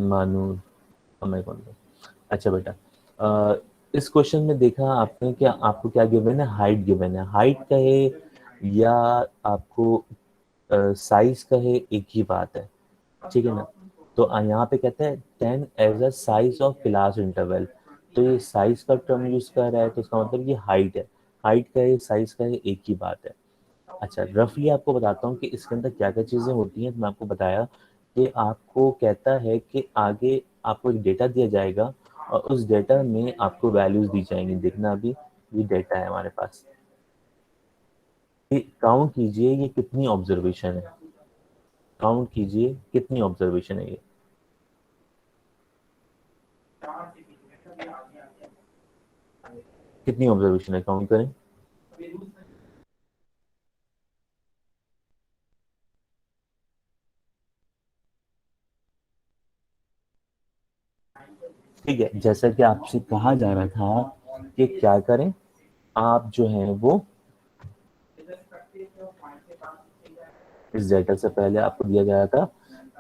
मानूर मैं कौन हूँ? अच्छा बेटा, इस क्वेश्चन में देखा आपने क्या, आपको क्या गिवन है, हाइट गिवन है, हाइट कहे या आपको साइज कहे एक ही बात है, ठीक है ना। तो यहाँ पे कहते हैं 10 as a size of class interval, तो ये साइज का टर्म यूज कर रहा है, तो इसका मतलब ये हाइट है, हाइट का है साइज का है एक ही बात है। अच्छा रफली आपको बताता हूँ कि इसके अंदर क्या क्या चीज़ें होती हैं। तो मैं आपको बताया कि आपको कहता है कि आगे आपको एक डेटा दिया जाएगा और उस डेटा में आपको वैल्यूज दी जाएंगी। देखना अभी ये डेटा है हमारे पास, ये काउंट कीजिए ये कितनी ऑब्जर्वेशन है, काउंट कीजिए कितनी ऑब्जर्वेशन है ये, कितनी ऑब्जर्वेशन है, काउंट करें। ठीक है, जैसा कि आपसे कहा जा रहा था कि क्या करें, आप जो है वो इस डेटा से पहले आपको दिया गया था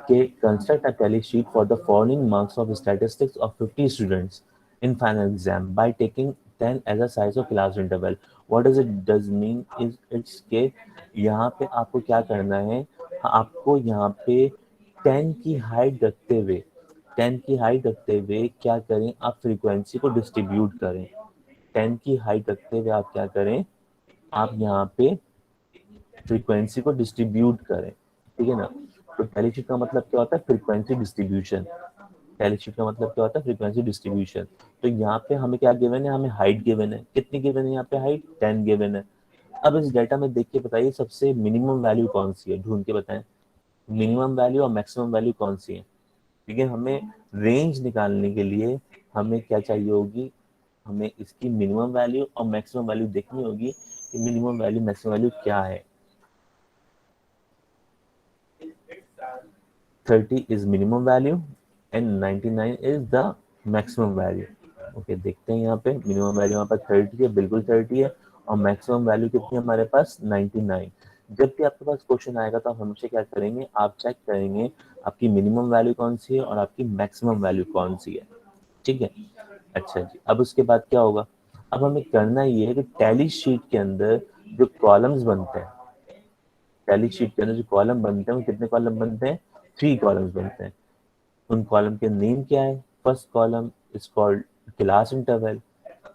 कि construct a tally sheet for the following marks of statistics of 50 students in final exam by taking 10 as a size of class interval. What does it does mean is it's के यहाँ पे आपको क्या करना है, आपको यहाँ पे 10 की हाइट रखते हुए, 10 की हाइट रखते हुए क्या करें, आप फ्रीक्वेंसी को डिस्ट्रीब्यूट करें। 10 की हाइट रखते हुए आप क्या करें, आप यहाँ पे फ्रीक्वेंसी को डिस्ट्रीब्यूट करें, ठीक है ना। तो टैली शीट का मतलब क्या होता है, फ्रीक्वेंसी डिस्ट्रीब्यूशन। टैली शीट का मतलब क्या होता है, फ्रीक्वेंसी डिस्ट्रीब्यूशन। तो यहाँ पे हमें क्या गिवन है, हमें हाइट गिवन है, कितनी गिवन है यहाँ पे, हाइट 10 गिवन है। अब इस डेटा में देख के बताइए सबसे मिनिमम वैल्यू कौन सी है, ढूंढ के बताएं, मिनिमम वैल्यू और मैक्सिमम वैल्यू कौन सी है। ठीक है, हमें रेंज निकालने के लिए हमें क्या चाहिए होगी, हमें इसकी मिनिमम वैल्यू और मैक्सिमम वैल्यू देखनी होगी कि मिनिमम वैल्यू मैक्सिमम वैल्यू क्या है। 30 is minimum value and 99 is the maximum value। Okay देखते हैं यहाँ पे मिनिमम वैल्यू यहाँ पर 30 है, बिल्कुल 30 है, और मैक्सिमम वैल्यू कितनी है हमारे पास 99। जब भी आपके पास क्वेश्चन आएगा तो आप हमेशा क्या करेंगे, आप चेक करेंगे आपकी मिनिमम वैल्यू कौन सी है और आपकी मैक्सिमम वैल्यू कौन सी है, ठीक है। अच्छा जी, अब उसके बाद क्या होगा, अब हमें करना ये है कि टैली शीट के अंदर जो कॉलम्स बनते हैं, टैली शीट के अंदर जो कॉलम बनते हैं वो कितने कॉलम बनते हैं, 3 कॉलम्स बनते हैं। उन कॉलम के नेम क्या है, first column is called class interval,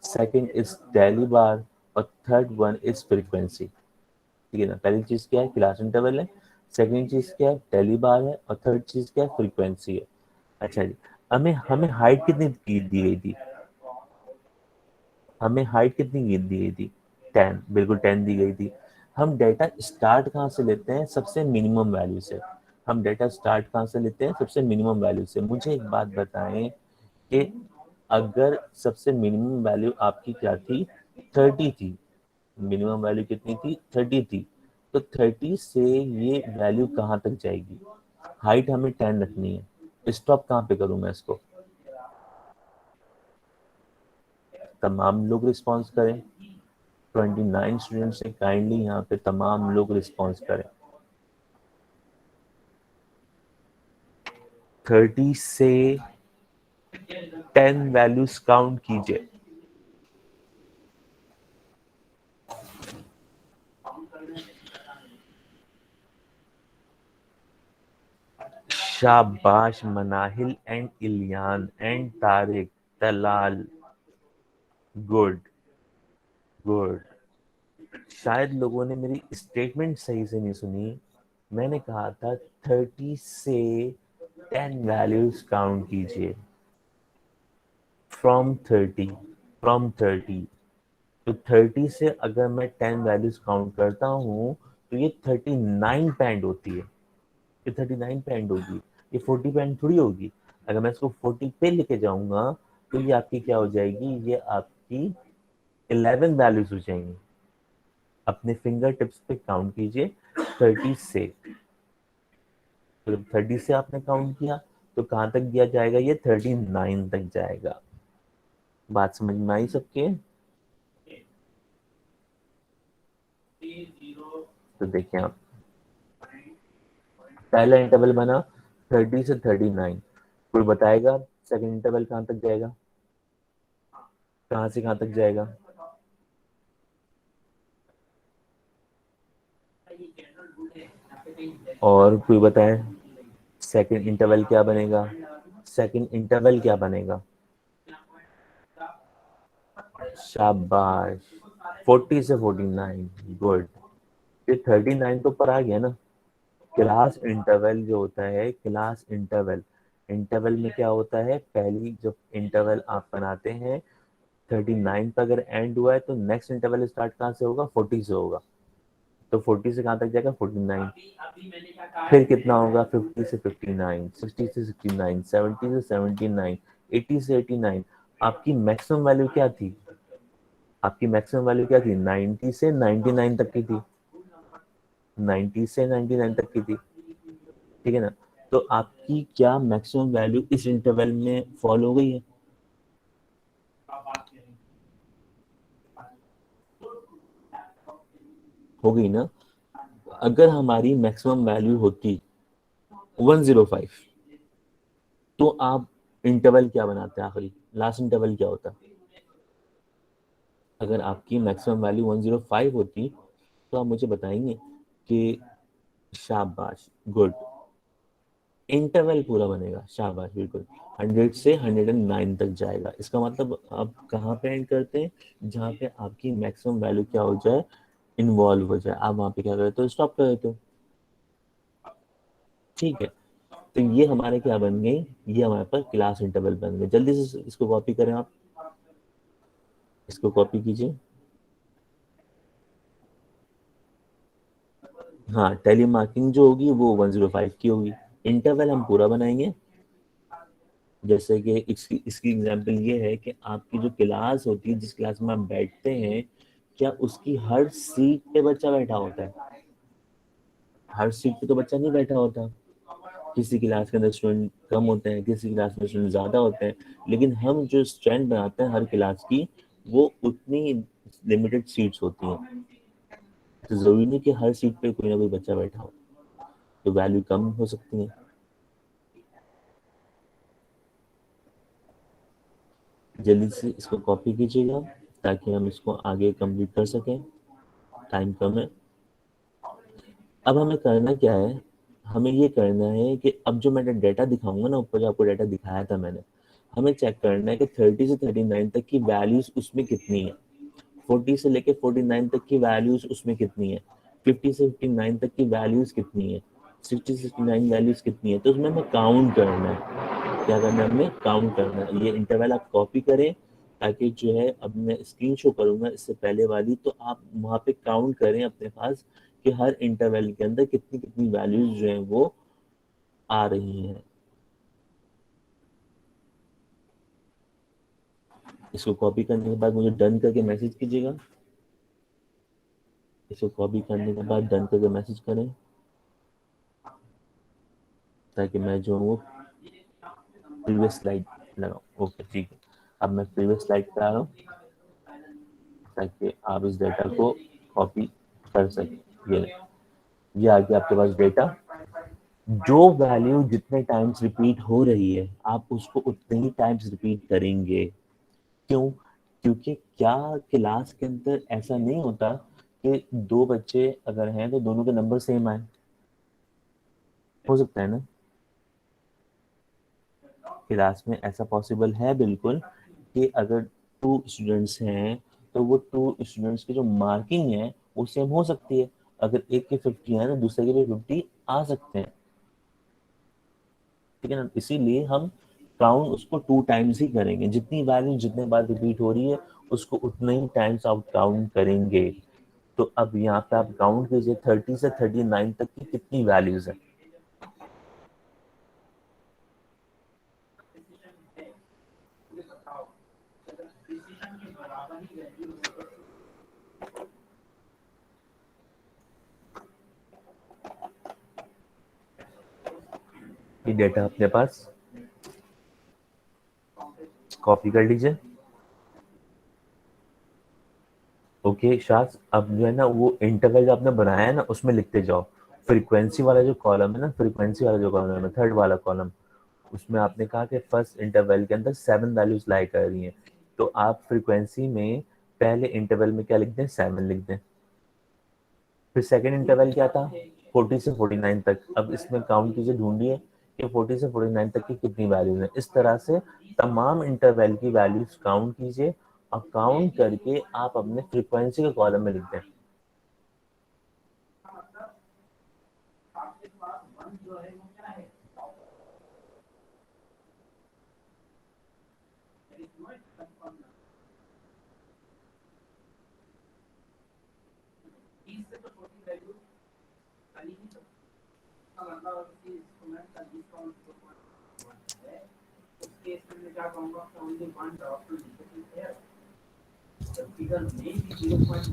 second is tally bar, और थर्ड वन इज फ्रीक्वेंसी। ठीक है ना, पहली चीज क्या है, क्लास इंटरवल है, सेकंड चीज क्या है, टैली बार है, और थर्ड चीज क्या है, फ्रीक्वेंसी है। अच्छा जी, हमें हमें हाइट कितनी दी गई थी, हमें हाइट कितनी दी गई थी, 10, बिल्कुल 10 दी गई थी। हम डेटा स्टार्ट कहाँ से लेते हैं, सबसे मिनिमम वैल्यू से। हम डेटा स्टार्ट कहाँ से लेते हैं, सबसे मिनिमम वैल्यू से। मुझे एक बात बताएं कि अगर सबसे मिनिमम वैल्यू आपकी क्या थी, 30 थी, मिनिमम वैल्यू कितनी थी, 30 थी, तो 30 से ये वैल्यू कहाँ तक जाएगी, हाइट हमें 10 रखनी है, स्टॉप कहाँ पे करूँ मैं इसको। तमाम लोग रिस्पॉन्स करें, 29 स्टूडेंट्स से काइंडली यहाँ पे तमाम लोग रिस्पॉन्स करें। 30 से 10 वैल्यूज काउंट कीजिए। शाबाश Manahil and Ilyan and Tariq, Talal, good good. शायद लोगों ने मेरी स्टेटमेंट सही से नहीं सुनी। मैंने कहा था 30 से 10 वैल्यूज काउंट कीजिए, फ्रॉम 30, फ्रॉम 30। तो 30 से अगर मैं 10 वैल्यूज काउंट करता हूँ तो ये 39 पे एंड होती है, ये 39 पे एंड होगी, ये 40 पे एंड थोड़ी होगी। अगर मैं इसको 40 पे लेके जाऊंगा तो ये आपकी क्या हो जाएगी, ये आपकी 11 वैल्यूज हो जाएंगी। अपने फिंगर टिप्स पे काउंट कीजिए 30 से, तो जब 30 से आपने काउंट किया तो कहाँ तक दिया जाएगा, ये 39 तक जाएगा। बात समझ में आई सबके। तो देखिए आप, पहला इंटरवल बना 30 से 39, कोई बताएगा सेकंड इंटरवल कहाँ तक जाएगा, कहाँ से कहाँ तक जाएगा? और कोई बताए सेकंड इंटरवल क्या बनेगा, सेकंड इंटरवल क्या बनेगा? शाबाश, 40 से 49, गुड। ये 39 तो ऊपर आ गया ना। क्लास इंटरवल जो होता है, क्लास इंटरवल, इंटरवल में क्या होता है, पहली जब इंटरवल आप बनाते हैं 39 पर अगर एंड हुआ है तो नेक्स्ट इंटरवल स्टार्ट कहाँ से होगा, 40 से होगा। तो 40 से कहाँ तक जाएगा, 49। फिर कितना होगा, 50 से 59, 60 से 69, 70 से 79, 80 से 89। आपकी मैक्सिमम वैल्यू क्या थी, आपकी मैक्सिमम वैल्यू क्या थी, 90 से 99 तक की थी, 90 से 99 तक की थी, ठीक है ना? तो आपकी क्या मैक्सिमम वैल्यू इस इंटरवल में फॉल हो गई है, हो गई ना? अगर हमारी मैक्सिमम वैल्यू होती 105, तो आप इंटरवल क्या बनाते हैं, आखिरी लास्ट इंटरवल क्या होता? अगर आपकी मैक्सिमम वैल्यू 105 होती तो आप मुझे बताएंगे कि शाबाश, गुड, इंटरवल पूरा बनेगा, शाबाश, बिल्कुल। 100 से 109 तक जाएगा। इसका मतलब आप कहाँ पे एंड करते हैं, जहाँ पे आपकी मैक्सिमम वैल्यू क्या हो जाए, इन्वॉल्व हो जाए, आप वहाँ पे क्या करते हो, स्टॉप कर देते हो, ठीक है? तो ये हमारे क्या बन गए, ये हमारे पास क्लास इंटरवल बन गए। जल्दी से इसको कॉपी करें आप, इसको कॉपी कीजिए। हाँ, टेली मार्किंग जो होगी वो 105 की होगी। इंटरवल हम पूरा बनाएंगे। जैसे कि इसकी इसकी एग्जांपल ये है कि आपकी जो क्लास होती है, जिस क्लास में आप बैठते हैं, क्या उसकी हर सीट पे बच्चा बैठा होता है? हर सीट पे तो बच्चा नहीं बैठा होता। किसी क्लास के अंदर स्टूडेंट कम होते हैं, किसी क्लास में स्टूडेंट ज़्यादा होते हैं, लेकिन हम जो स्ट्रेंथ बनाते हैं हर क्लास की, वो उतनी लिमिटेड सीट्स होती हैं। तो ज़रूरी नहीं कि हर सीट पे कोई ना कोई बच्चा बैठा हो, तो वैल्यू कम हो सकती है। जल्दी से इसको कॉपी कीजिएगा ताकि हम इसको आगे कंप्लीट कर सकें, टाइम कम है। अब हमें करना क्या है, हमें ये करना है कि अब जो मैंने डाटा दिखाऊंगा ना, ऊपर जो आपको डाटा दिखाया था मैंने, हमें चेक करना है कि 30 से 39 तक की वैल्यूज उसमें कितनी है, 40 से लेके 49 तक की वैल्यूज उसमें कितनी है, 50 से 59 तक की वैल्यूज कितनी है, 60 से 69 वैल्यूज कितनी है, तो उसमें हमें काउंट करना है। क्या करना है, हमें काउंट करना है। ये इंटरवल आप कॉपी करें, ताकि जो है, अब मैं स्क्रीन शो करूंगा इससे पहले वाली, तो आप वहाँ पे काउंट करें अपने पास कि हर इंटरवल के अंदर कितनी कितनी वैल्यूज जो है वो आ रही हैं। इसको कॉपी करने के बाद मुझे डन करके मैसेज कीजिएगा। इसको कॉपी करने के बाद डन करके मैसेज करें, ताकि मैं जो हूँ प्रीवियस स्लाइड लगाऊँ। ओके, ठीक है। अब मैं प्रीवियस स्लाइड पे आ रहा हूँ ताकि आप इस डेटा को कॉपी कर सकें। ये आ गया आपके पास डेटा। जो वैल्यू जितने टाइम्स रिपीट हो रही है, आप उसको उतने ही टाइम्स रिपीट करेंगे। क्यों? क्योंकि क्या क्लास के अंदर ऐसा नहीं होता कि दो बच्चे अगर हैं तो दोनों के नंबर सेम आए? हो सकता है ना, क्लास में ऐसा पॉसिबल है बिल्कुल, कि अगर टू स्टूडेंट्स हैं तो वो टू स्टूडेंट्स की जो मार्किंग है वो सेम हो सकती है। अगर एक के 50 है तो दूसरे के भी 50 आ सकते हैं, ठीक है ना? इसीलिए हम काउंट उसको 2 टाइम्स ही करेंगे। जितनी वैल्यू जितने बार रिपीट हो रही है उसको उतने ही टाइम्स आप काउंट करेंगे। तो अब यहाँ पे आप काउंट कीजिए 30 से 39 तक की कितनी वैल्यूज है। ये डेटा अपने पास कॉपी कर लीजिए। ओके शास, अब जो है ना वो इंटरवल जो आपने बनाया है ना उसमें लिखते जाओ। फ्रीक्वेंसी वाला जो कॉलम है ना, फ्रीक्वेंसी वाला जो कॉलम है, थर्ड वाला कॉलम, उसमें आपने कहा कि फर्स्ट इंटरवल के अंदर 7 वैल्यूज लाई कर रही हैं, तो आप फ्रीक्वेंसी में पहले इंटरवल में क्या लिख दें, 7 लिख दें। फिर सेकेंड इंटरवल क्या था, 40 से 49 तक। अब इसमें काउंट कीजिए, ढूंढिए कि 40 से 49 तक की कितनी वैल्यूज हैं। इस तरह से तमाम इंटरवल की वैल्यूज काउंट कीजिए और काउंट करके आप अपने फ्रीक्वेंसी के कॉलम में लिख दें।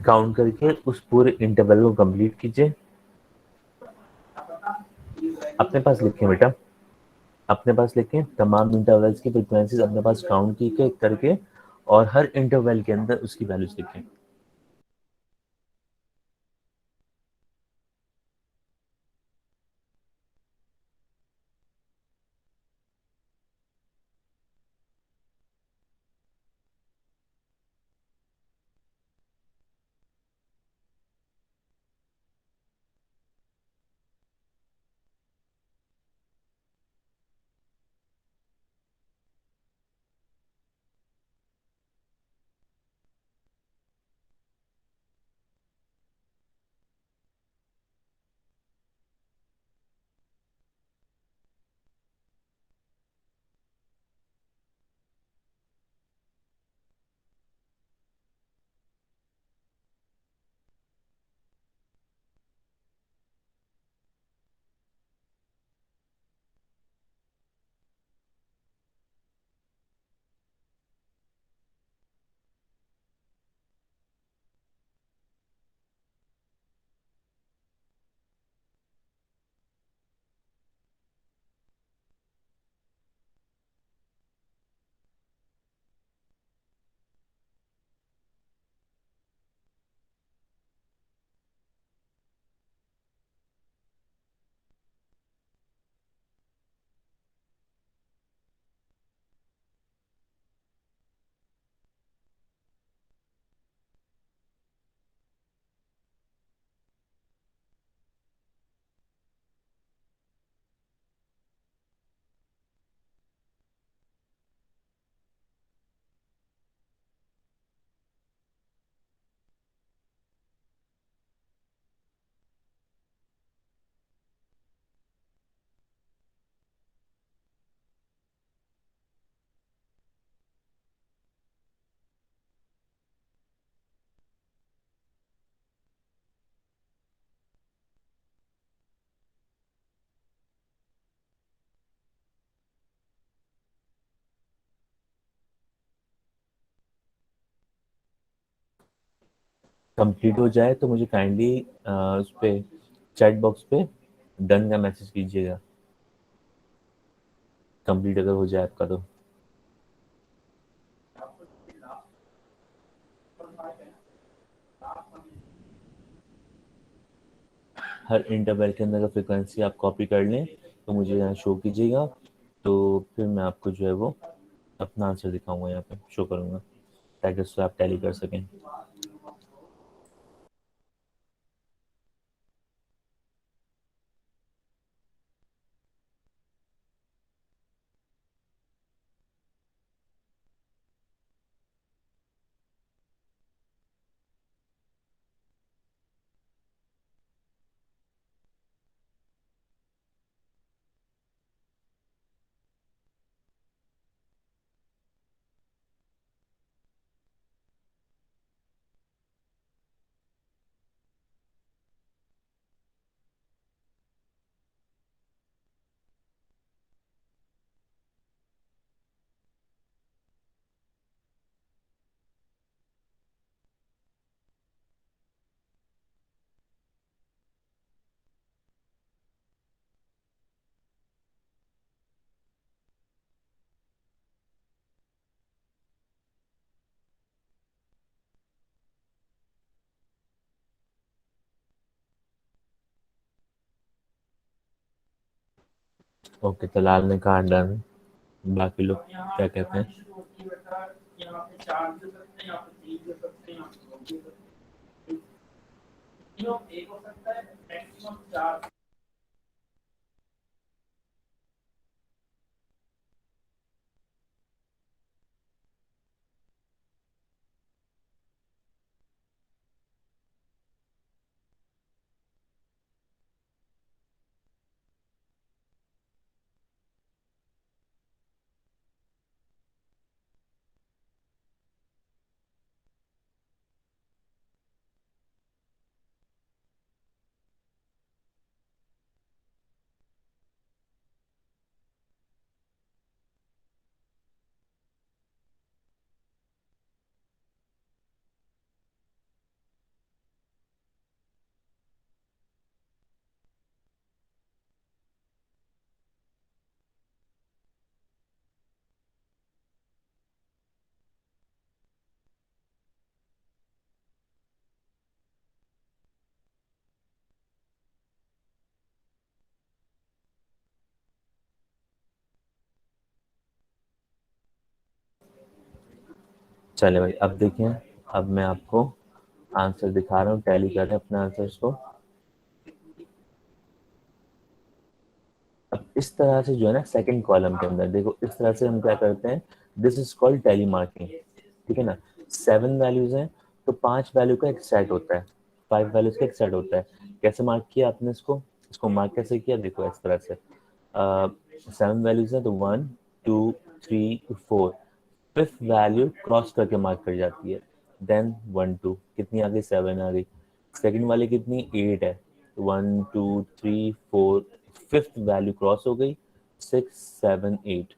काउंट करके उस पूरे इंटरवल को कंप्लीट कीजिए। अपने पास लिखें बेटा, अपने पास लिखें तमाम इंटरवल्स की फ्रीक्वेंसीज अपने पास काउंट की के करके, और हर इंटरवल के अंदर उसकी वैल्यूज लिखें। कंप्लीट हो जाए तो मुझे काइंडली उस पे चैट बॉक्स पे डन का मैसेज कीजिएगा, कंप्लीट अगर हो जाए आपका तो। हर इंटरवल के अंदर का फ्रिक्वेंसी आप कॉपी कर लें तो मुझे यहाँ शो कीजिएगा, तो फिर मैं आपको जो है वो अपना आंसर दिखाऊंगा, यहाँ पे शो करूंगा, ताकि उससे आप टैली कर सकें। ओके, तो लाल ने कहा डन। बाकी लोग क्या कहते हैं? चले भाई, अब देखिए। अब मैं आपको आंसर दिखा रहा हूँ, टैली कर रहे हैं अपने आंसर्स को। अब इस तरह से जो है ना, सेकंड कॉलम के अंदर देखो, इस तरह से हम क्या करते हैं, this is called tally marking. ठीक है ना? 7 वैल्यूज हैं, तो 5 वैल्यू का एक सेट होता है, 5 वैल्यूज का एक सेट होता है। कैसे मार्क किया आपने इसको मार्क कैसे किया, देखो इस तरह से। 7 वैल्यूज है, तो 1 2 3 4, फिफ्थ वैल्यू क्रॉस करके मार्क कर जाती है। देन 1 2, कितनी आ गई, 7 आ गई। सेकंड वाली कितनी, 8 है, 1 2 3 4, फिफ्थ वैल्यू क्रॉस हो गई, 6 7 8।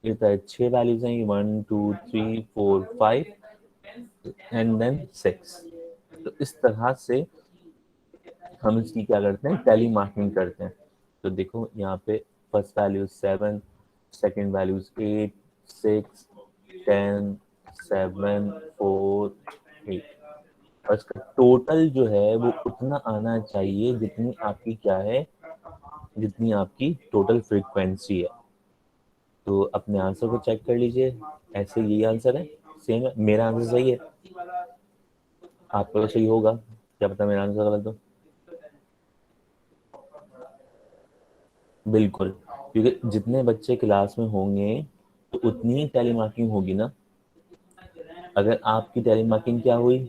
ये तो 6 वैल्यूज हैं, 1 2 3 4 5 एंड देन 6। तो इस तरह से हम इसकी क्या करते हैं, टैली मार्किंग करते हैं। तो देखो यहाँ पे फर्स्ट वैल्यू 7, सेकंड वैल्यू 8, 6 10 7 4 8, और इसका टोटल जो है वो उतना आना चाहिए जितनी आपकी क्या है, जितनी आपकी टोटल फ्रीक्वेंसी है। तो अपने आंसर को चेक कर लीजिए। ऐसे यही आंसर है, सेम है। मेरा आंसर सही है, आपका तो सही होगा, क्या पता मेरा आंसर गलत हो। बिल्कुल, क्योंकि जितने बच्चे क्लास में होंगे तो उतनी ही टेली मार्किंग होगी ना। अगर आपकी टेली मार्किंग क्या हुई,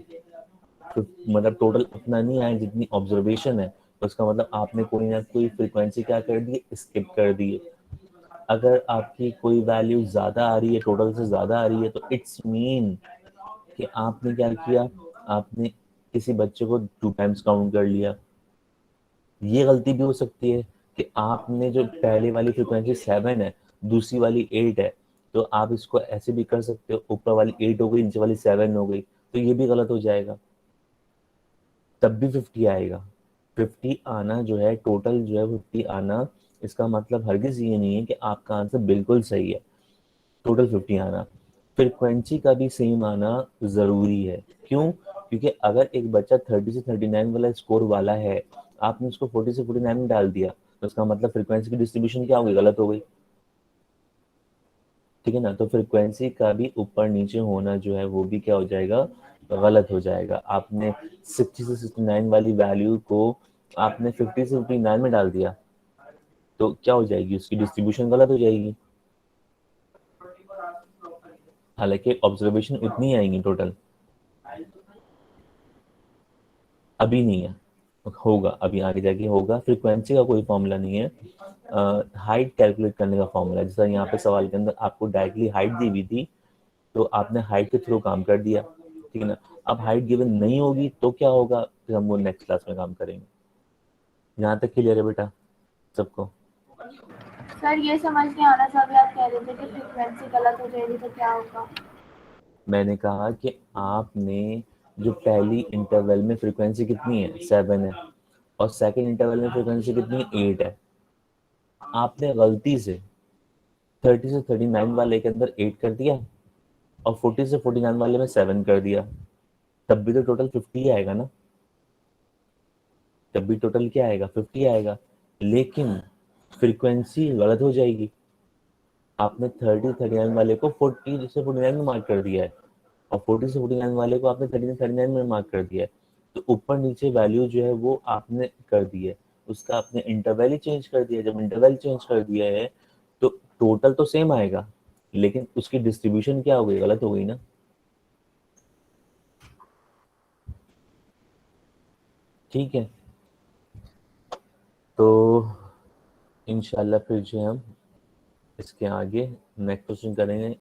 तो मतलब टोटल उतना नहीं आया जितनी ऑब्जर्वेशन है, तो उसका मतलब आपने कोई ना कोई फ्रीक्वेंसी क्या कर दी, स्किप कर दी है। अगर आपकी कोई वैल्यू ज्यादा आ रही है, टोटल से ज्यादा आ रही है, तो इट्स मीन कि आपने क्या किया, आपने किसी बच्चे को 2 टाइम्स काउंट कर लिया। ये गलती भी हो सकती है कि आपने जो पहले वाली फ्रीक्वेंसी 7 है, दूसरी वाली 8 है, तो आप इसको ऐसे भी कर सकते हो, ऊपर वाली 8 हो गई, नीचे वाली 7 हो गई, तो ये भी गलत हो जाएगा, तब भी 50 आएगा। 50 आना जो है, टोटल जो है 50 आना, इसका मतलब हरगिज ये नहीं है कि आपका आंसर बिल्कुल सही है। टोटल 50 आना, फ्रीक्वेंसी का भी सेम आना जरूरी है। क्यों? क्योंकि अगर एक बच्चा 30 से 39 वाला स्कोर वाला है, आपने उसको 40 से 49 में डाल दिया, तो उसका मतलब फ्रीक्वेंसी की डिस्ट्रीब्यूशन क्या हो गई, गलत हो गई। ठीक है ना? तो फ्रीक्वेंसी का भी ऊपर नीचे होना जो है वो भी क्या हो जाएगा, गलत हो जाएगा। आपने 60 से 69 वाली वैल्यू को आपने 50 से 59 में डाल दिया, तो क्या हो जाएगी, उसकी डिस्ट्रीब्यूशन गलत हो जाएगी। हालांकि ऑब्जर्वेशन उतनी आएंगी टोटल, अभी नहीं है, होगा, अभी आगे जाके होगा। फ्रीक्वेंसी का कोई फॉर्मूला नहीं है, हाइट कैलकुलेट करने का फॉर्मूला है। जैसा यहाँ पे सवाल के अंदर आपको डायरेक्टली हाइट दी हुई थी, तो आपने हाइट के थ्रू काम कर दिया। ठीक है ना? अब हाइट गिवन नहीं होगी तो क्या होगा, फिर हम वो नेक्स्ट क्लास में काम करेंगे। यहाँ तक क्लियर है बेटा सबको? सर ये समझ नहीं आ रहा था, अभी आप कह रहे थे कि फ्रीक्वेंसी गलत हो जाएगी तो क्या होगा। मैंने कहा कि आपने जो पहली इंटरवल में फ्रीक्वेंसी कितनी है, 7 है, और सेकंड इंटरवल में फ्रीक्वेंसी कितनी है, 8 है। आपने गलती से 30 से 39 वाले के अंदर 8 कर दिया, और 40 से 49 वाले में 7 कर दिया, तब भी तो टोटल 50 आएगा ना। तब भी टोटल क्या आएगा, 50 आएगा। लेकिन फ्रीक्वेंसी गलत हो जाएगी। आपने 30-39 वाले को 40 से 49 में मार्क कर दिया है, और 40 से 49 वाले को आपने 30 से 39 में मार्क कर दिया है। तो ऊपर नीचे वैल्यू जो है वो आपने कर दी है, उसका आपने इंटरवल ही चेंज कर दिया। जब इंटरवल चेंज कर दिया है तो टोटल तो सेम आएगा, लेकिन उसकी डिस्ट्रीब्यूशन क्या हो गई, गलत हो गई ना। ठीक है, तो इंशाल्लाह फिर जो है हम इसके आगे नेक्स्ट क्वेश्चन करेंगे।